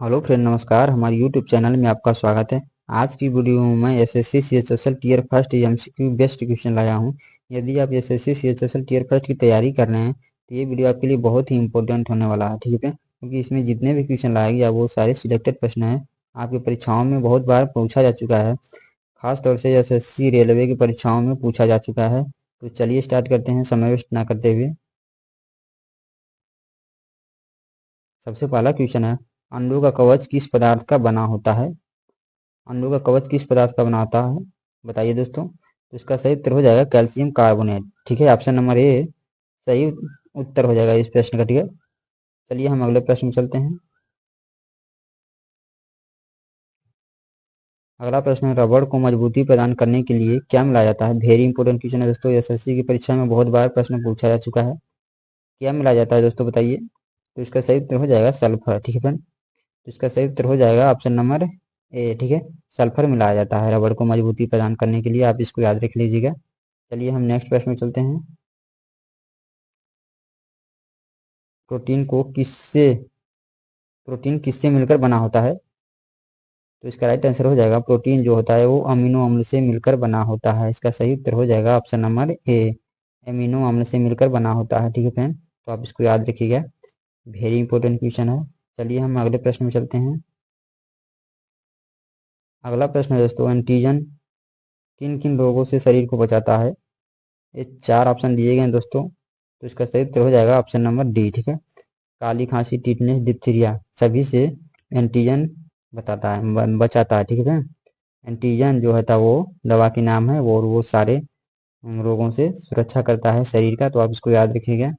Hello friend, नमस्कार। हमारे YouTube channel में आपका स्वागत है। आज की वीडियो में मैं SSC CHSL tier first MCQ best question लाया हूं। यदि आप एसएससी सीएचएसएल टीयर फर्स्ट की तैयारी कर रहे हैं तो ये वीडियो आपके लिए बहुत ही इंपॉर्टेंट होने वाला है, ठीक है। क्योंकि इसमें जितने भी क्वेश्चन लाया गया वो सारे सिलेक्टेड प्रश्न हैं, आपकी परीक्षाओं में बहुत बार पूछा जा चुका है। खासतौर से एसएससी रेलवे की परीक्षाओं में पूछा जा चुका है। तो चलिए स्टार्ट करते हैं समय वेस्ट ना करते हुए। सबसे पहला क्वेश्चन है, अंडों का कवच किस पदार्थ का बना होता है? अंडों का कवच किस पदार्थ का बना होता है, बताइए दोस्तों। तो इसका सही उत्तर हो जाएगा कैल्शियम कार्बोनेट, ठीक है। ऑप्शन नंबर ए सही उत्तर हो जाएगा इस प्रश्न का, ठीक है। चलिए हम अगले प्रश्न में चलते हैं। अगला प्रश्न है, रबड़ को मजबूती प्रदान करने के लिए क्या मिलाया जाता है? वेरी इंपॉर्टेंट क्वेश्चन है दोस्तों, एसएससी की परीक्षा में बहुत बार प्रश्न पूछा जा चुका है। क्या मिलाया जाता है दोस्तों, बताइए। तो इसका सही उत्तर हो जाएगा सल्फर, ठीक है फ्रेंड। तो इसका सही उत्तर हो जाएगा ऑप्शन नंबर ए, ठीक है। सल्फर मिलाया जाता है रबड़ को मजबूती प्रदान करने के लिए, आप इसको याद रख लीजिएगा। चलिए हम नेक्स्ट प्रश्न में चलते हैं। प्रोटीन को किससे प्रोटीन किससे मिलकर बना होता है? तो इसका राइट आंसर हो जाएगा, प्रोटीन जो होता है वो अमीनो अम्ल से मिलकर बना होता है। इसका सही उत्तर हो जाएगा ऑप्शन नंबर ए, अमीनो अम्ल से मिलकर बना होता है, ठीक है फ्रेंड। तो आप इसको याद रखिएगा, वेरी इंपॉर्टेंट क्वेश्चन है। चलिए हम अगले प्रश्न में चलते हैं। अगला प्रश्न है दोस्तों, एंटीजन किन किन रोगों से शरीर को बचाता है? ये चार ऑप्शन दिए गए हैं दोस्तों। तो इसका सही उत्तर हो जाएगा ऑप्शन नंबर डी, ठीक है। काली खांसी, टिटनेस, डिप्थीरिया सभी से एंटीजन बताता है, बचाता है, ठीक है। एंटीजन जो है वो दवा के नाम है और वो सारे रोगों से सुरक्षा करता है शरीर का, तो आप इसको याद रखिएगा,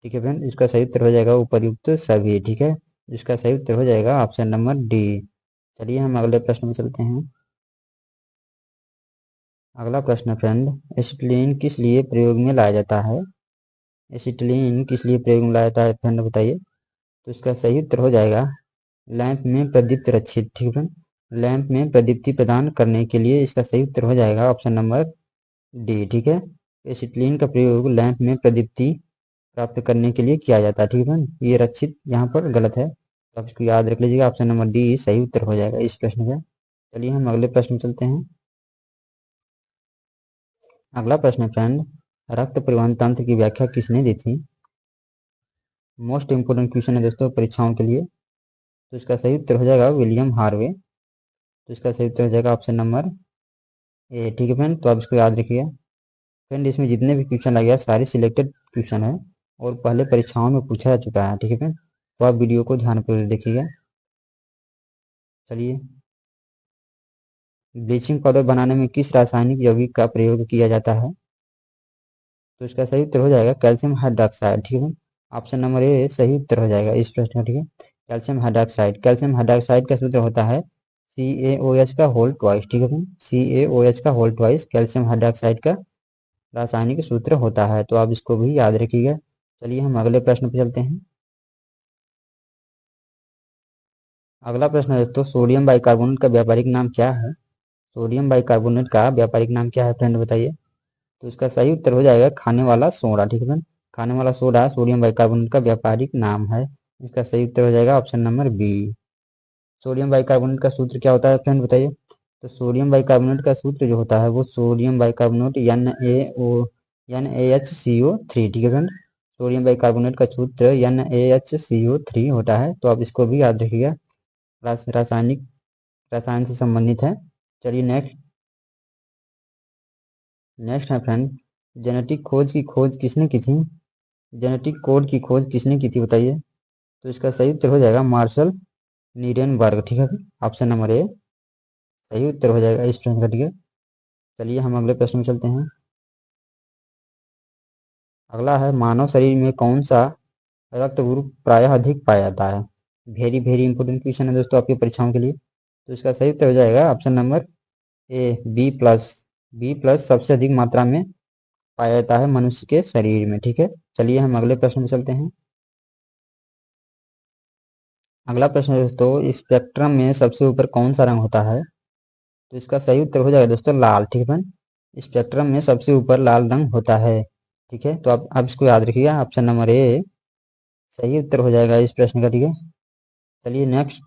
ठीक है फ्रेंड। इसका सही उत्तर हो जाएगा उपर्युक्त सभी, ठीक है। इसका सही उत्तर हो जाएगा ऑप्शन नंबर डी। चलिए हम अगले प्रश्न में चलते हैं। अगला प्रश्न फ्रेंड, एसिटिलीन किस लिए प्रयोग में लाया जाता है? एसिटिलीन किस लिए प्रयोग में लाया जाता है फ्रेंड, बताइए। तो इसका सही उत्तर हो जाएगा लैंप में प्रदीप्त रक्षित, ठीक है। लैंप में प्रदीप्ति प्रदान करने के लिए इसका सही उत्तर हो जाएगा ऑप्शन नंबर डी, ठीक है। एसिटिलीन का प्रयोग लैंप में प्रदीप्ति प्राप्त करने के लिए किया जाता है, ठीक है। ये रक्षित यहाँ पर गलत है, तो आप इसको याद रख लीजिएगा, ऑप्शन नंबर डी सही उत्तर हो जाएगा इस प्रश्न का। चलिए हम अगले प्रश्न में चलते हैं। अगला प्रश्न फ्रेंड, रक्त परिवहन तंत्र की व्याख्या किसने दी थी? मोस्ट इंपोर्टेंट क्वेश्चन है दोस्तों परीक्षाओं के लिए। तो इसका सही उत्तर हो जाएगा विलियम हार्वे। तो इसका सही उत्तर हो जाएगा ऑप्शन नंबर ए, ठीक है फ्रेंड। तो आप इसको याद रखिए फ्रेंड, इसमें जितने भी क्वेश्चन लगे सारे सिलेक्टेड क्वेश्चन है और पहले परीक्षाओं में पूछा जा चुका है, ठीक है फ्रेंड। तो आप वीडियो को ध्यानपूर्वक देखिएगा। चलिए, ब्लीचिंग पाउडर बनाने में किस रासायनिक यौगिक का प्रयोग किया जाता है? तो इसका सही उत्तर हो जाएगा कैल्शियम हाइड्रोक्साइड, ठीक है। ऑप्शन नंबर ए सही उत्तर हो जाएगा इस प्रश्न का, ठीक है। कैल्शियम हाइड्रोक्साइड, कैल्शियम हाइड्रोक्साइड का सूत्र होता है CaOH का होल ट्वाइस, ठीक है। CaOH का होल ट्वाइस कैल्शियम हाइड्रोक्साइड का रासायनिक सूत्र होता है, तो आप इसको भी याद रखिएगा। चलिए हम अगले प्रश्न पर चलते हैं। अगला प्रश्न है दोस्तों, सोडियम बाइकार्बोनेट का व्यापारिक नाम क्या है? सोडियम बाइकार्बोनेट का व्यापारिक नाम क्या है फ्रेंड, बताइए। तो इसका सही उत्तर हो जाएगा खाने वाला सोडा, ठीक है फ्रेंड। खाने वाला सोडा सोडियम बाइकार्बोनेट का व्यापारिक नाम है। इसका सही उत्तर हो जाएगा option number B. Sodium bicarbonate का सूत्र क्या होता है फ्रेंड, बताइए। तो सोडियम बाइकार्बोनेट का सूत्र जो होता है वो सोडियम बाइकार्बोनेट NaOH CO3, ठीक है फ्रेंड। सोडियम बाइकार्बोनेट का सूत्र NaHCO3 होता है, तो आप इसको भी याद रखिएगा, रासायनिक रसायन से संबंधित है। चलिए नेक्स्ट है फ्रेंड, जेनेटिक खोज किसने की थी? जेनेटिक कोड की खोज किसने की थी, बताइए। तो इसका सही उत्तर हो जाएगा मार्शल नीडेनबर्ग, ठीक है। ऑप्शन नंबर ए सही उत्तर हो जाएगा इस प्रश्न का, ठीक है। चलिए हम अगले प्रश्न में चलते हैं। अगला है, मानव शरीर में कौन सा रक्त ग्रुप प्रायः अधिक पाया जाता है? वेरी वेरी इंपोर्टेंट क्वेश्चन है दोस्तों आपकी परीक्षाओं के लिए। तो इसका सही उत्तर हो जाएगा option number A, B plus सबसे अधिक मात्रा में पाया जाता है मनुष्य के शरीर में, ठीक है। चलिए हम अगले प्रश्न में चलते हैं। अगला प्रश्न है दोस्तों, स्पेक्ट्रम में सबसे ऊपर कौन सा रंग होता है? तो इसका सही उत्तर हो जाएगा दोस्तों लाल, ठीक है। स्पेक्ट्रम में सबसे ऊपर लाल रंग होता है, ठीक है। तो आप इसको याद रखिएगा, ऑप्शन नंबर ए सही उत्तर हो जाएगा इस प्रश्न का, ठीक है। चलिए नेक्स्ट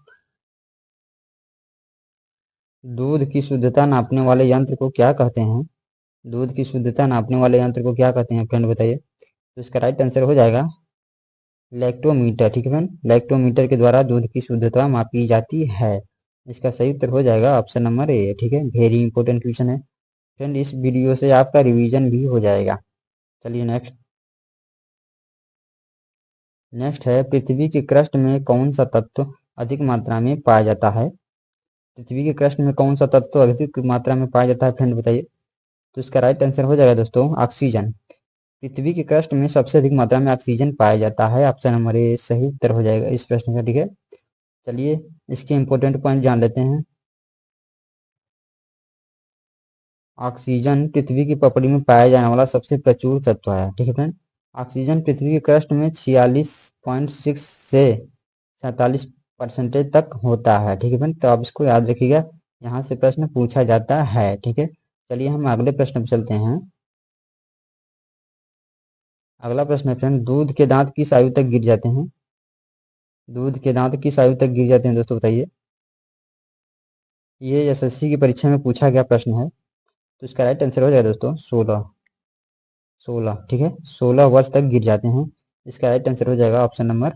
दूध की शुद्धता नापने वाले यंत्र को क्या कहते हैं? दूध की शुद्धता नापने वाले यंत्र को क्या कहते हैं फ्रेंड, बताइए। तो इसका राइट आंसर हो जाएगा लैक्टोमीटर। ठीक है फ्रेंड, लैक्टोमीटर के द्वारा दूध की शुद्धता मापी जाती है। इसका सही उत्तर हो जाएगा ऑप्शन नंबर ए। ठीक है, वेरी इंपॉर्टेंट क्वेश्चन है फ्रेंड, इस वीडियो से आपका रिवीजन भी हो जाएगा। चलिए नेक्स्ट। नेक्स्ट है, पृथ्वी के क्रस्ट में कौन सा तत्व अधिक मात्रा में पाया जाता है? पृथ्वी के क्रस्ट में कौन सा तत्व अधिक मात्रा में पाया जाता है फ्रेंड, बताइए। तो इसका राइट आंसर हो जाएगा दोस्तों ऑक्सीजन। पृथ्वी के क्रस्ट में सबसे अधिक मात्रा में ऑक्सीजन पाया जाता है। ऑप्शन नंबर ए सही उत्तर हो जाएगा इस प्रश्न का। ठीक है, चलिए इसके इंपॉर्टेंट पॉइंट जान लेते हैं। ऑक्सीजन पृथ्वी की पपड़ी में पाया जाने वाला सबसे प्रचुर तत्व है। ठीक है फ्रेंड, ऑक्सीजन पृथ्वी के क्रस्ट में 46.6 से 47% तक होता है। ठीक है फ्रेंड, तो आप इसको याद रखिएगा, यहाँ से प्रश्न पूछा जाता है। ठीक है, चलिए हम अगले प्रश्न पर चलते हैं। अगला प्रश्न है फ्रेंड, दूध के दांत किस आयु तक गिर जाते हैं? दूध के दांत किस आयु तक गिर जाते हैं दोस्तों, बताइए। ये एसएससी की परीक्षा में पूछा गया प्रश्न है, तो इसका राइट आंसर हो जाएगा दोस्तों 16। 16, ठीक है, 16 वर्ष तक गिर जाते हैं। इसका राइट आंसर हो जाएगा ऑप्शन नंबर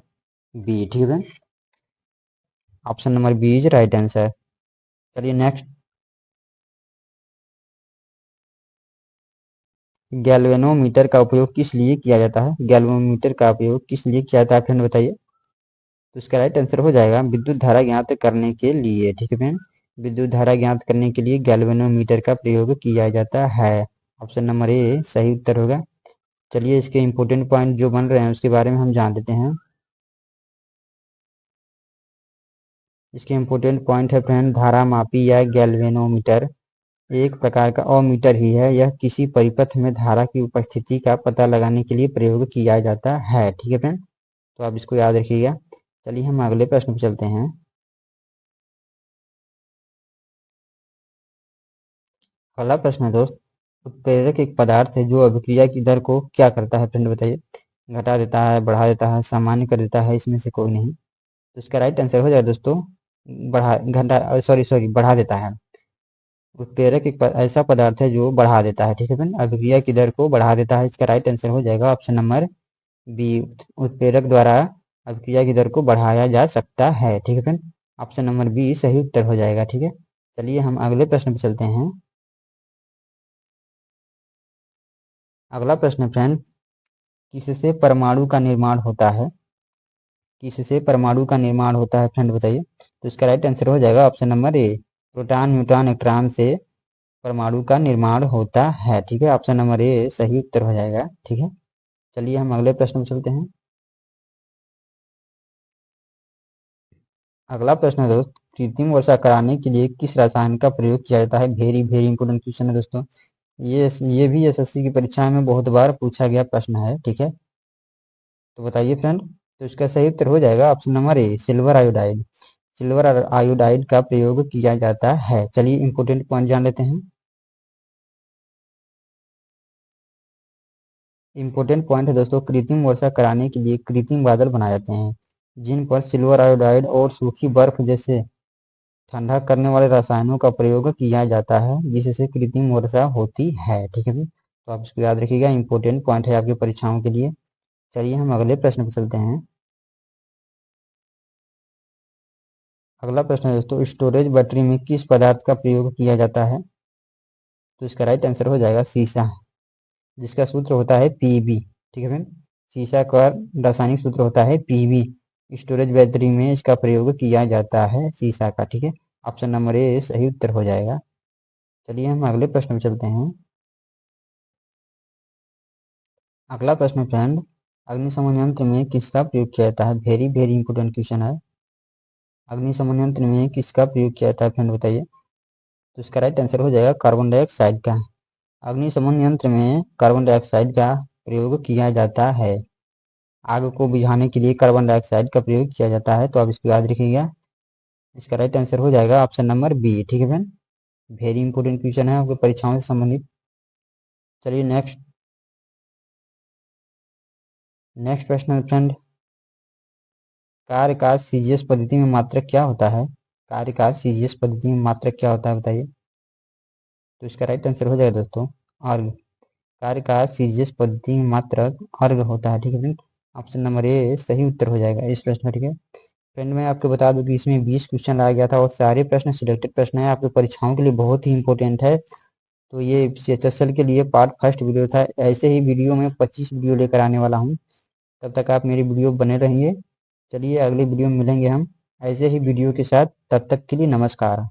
बी। ठीक है, option number B is right answer. चलिए नेक्स्ट। गैल्वेनोमीटर का उपयोग किस लिए किया जाता है? गैल्वेनोमीटर का उपयोग किस लिए किया जाता है फ्रेंड, बताइए। तो इसका राइट आंसर हो जाएगा विद्युत धारा ज्ञात करने के लिए। ठीक है फ्रेंड, विद्युत धारा ज्ञात करने के लिए गैल्वेनोमीटर का प्रयोग किया जाता है। ऑप्शन नंबर ए सही उत्तर होगा। चलिए इसके इंपोर्टेंट पॉइंट जो बन रहे हैं उसके बारे में हम जान लेते हैं। इसके इंपोर्टेंट पॉइंट है फ्रेंड, धारा मापी या गैल्वेनोमीटर एक प्रकार का अमीटर ही है। यह किसी परिपथ में धारा की उपस्थिति का पता लगाने के लिए प्रयोग किया जाता है। ठीक है फ्रेंड, तो आप इसको याद रखिएगा। चलिए हम अगले प्रश्न पर चलते हैं। अगला प्रश्न है दोस्त, उत्प्रेरक एक पदार्थ है जो अभिक्रिया की दर को क्या करता है फ्रेंड, बताइए। घटा देता है, बढ़ा देता है, सामान्य कर देता है, इसमें से कोई नहीं। तो इसका राइट आंसर हो जाएगा दोस्तों बढ़ा घटा सॉरी सॉरी बढ़ा देता है। उत्प्रेरक एक ऐसा पदार्थ है जो बढ़ा देता है। ठीक है फ्रेंड, अभिक्रिया की दर को बढ़ा देता है। इसका राइट आंसर हो जाएगा ऑप्शन नंबर बी। उत्प्रेरक द्वारा अभिक्रिया की दर को बढ़ाया जा सकता है। ठीक है फ्रेंड, ऑप्शन नंबर बी सही उत्तर हो जाएगा। ठीक है, चलिए हम अगले प्रश्न पर चलते हैं। अगला प्रश्न है फ्रेंड, किससे परमाणु का निर्माण होता है? किससे परमाणु का निर्माण होता है फ्रेंड, बताइए। तो इसका राइट आंसर हो जाएगा ऑप्शन नंबर ए। प्रोटॉन, न्यूट्रॉन, इलेक्ट्रॉन से परमाणु का निर्माण होता है। ठीक है, ऑप्शन नंबर ए सही उत्तर हो जाएगा। ठीक है, चलिए हम अगले प्रश्न पर चलते हैं। अगला प्रश्न है दोस्त, कृत्रिम वर्षा कराने के लिए किस रसायन का प्रयोग किया जाता है? वेरी वेरी इंपोर्टेंट क्वेश्चन है दोस्तों, ये भी एसएससी की परीक्षा में बहुत बार पूछा गया प्रश्न है। ठीक है, तो बताइए फ्रेंड। तो इसका सही उत्तर हो जाएगा ऑप्शन नंबर ए, सिल्वर आयोडाइड। सिल्वर आयोडाइड का प्रयोग किया जाता है। चलिए इंपोर्टेंट पॉइंट जान लेते हैं। इंपोर्टेंट पॉइंट है दोस्तों, कृत्रिम वर्षा कराने के लिए कृत्रिम बादल बनाए जाते हैं जिन पर सिल्वर आयोडाइड और सूखी बर्फ जैसे ठंडा करने वाले रसायनों का प्रयोग किया जाता है, जिससे कृत्रिम वर्षा होती है। ठीक है, तो आप इसको याद रखिएगा, इंपॉर्टेंट पॉइंट है आपकी परीक्षाओं के लिए। चलिए हम अगले प्रश्न पर चलते हैं। अगला प्रश्न है दोस्तों, स्टोरेज बैटरी में किस पदार्थ का प्रयोग किया जाता है? तो इसका राइट आंसर हो जाएगा सीसा, जिसका सूत्र होता है पीबी। ठीक है फ्रेंड, सीसा का रासायनिक सूत्र होता है पीबी। स्टोरेज बैटरी में इसका प्रयोग किया जाता है सीसा का। ठीक है, ऑप्शन नंबर ए सही उत्तर हो जाएगा। चलिए हम अगले प्रश्न में चलते हैं। अगला प्रश्न फ्रेंड, अग्निशमन यंत्र में किसका प्रयोग किया जाता है? वेरी वेरी इंपोर्टेंट क्वेश्चन है। अग्निशमन यंत्र में किसका प्रयोग किया जाता है फ्रेंड, बताइए। तो इसका राइट आंसर हो जाएगा कार्बन डाइऑक्साइड का। अग्निशमन यंत्र में कार्बन डाइऑक्साइड का प्रयोग किया जाता है। आग को बुझाने के लिए कार्बन डाइऑक्साइड का प्रयोग किया जाता है, तो आप इसको याद रखिएगा। इसका राइट आंसर हो जाएगा ऑप्शन नंबर बी। ठीक है फ्रेंड, वेरी इंपोर्टेंट क्वेश्चन है आपके परीक्षाओं से संबंधित। चलिए नेक्स्ट। नेक्स्ट प्रश्न फ्रेंड, कार्य का सीजीएस पद्धति में मात्रक क्या होता है? कार्यकाल सीजीएस पद्धति में मात्रक क्या होता है बताइए। तो इसका राइट आंसर हो जाएगा दोस्तों अर्घ। कार्यकाल सीजीएस पद्धति में मात्रक अर्घ होता है। ठीक है फ्रेंड, ऑप्शन नंबर ए सही उत्तर हो जाएगा इस प्रश्न का। ठीक है फ्रेंड, मैं आपको बता दूं कि इसमें 20 क्वेश्चन लाया गया था और सारे प्रश्न सिलेक्टेड प्रश्न है, आपकी परीक्षाओं के लिए बहुत ही इंपॉर्टेंट है। तो ये सीएचएसएल के लिए पार्ट फर्स्ट वीडियो था। ऐसे ही वीडियो में 25 वीडियो लेकर आने वाला हूँ, तब तक आप मेरी वीडियो बने रहिए। चलिए अगली वीडियो में मिलेंगे हम ऐसे ही वीडियो के साथ, तब तक के लिए नमस्कार।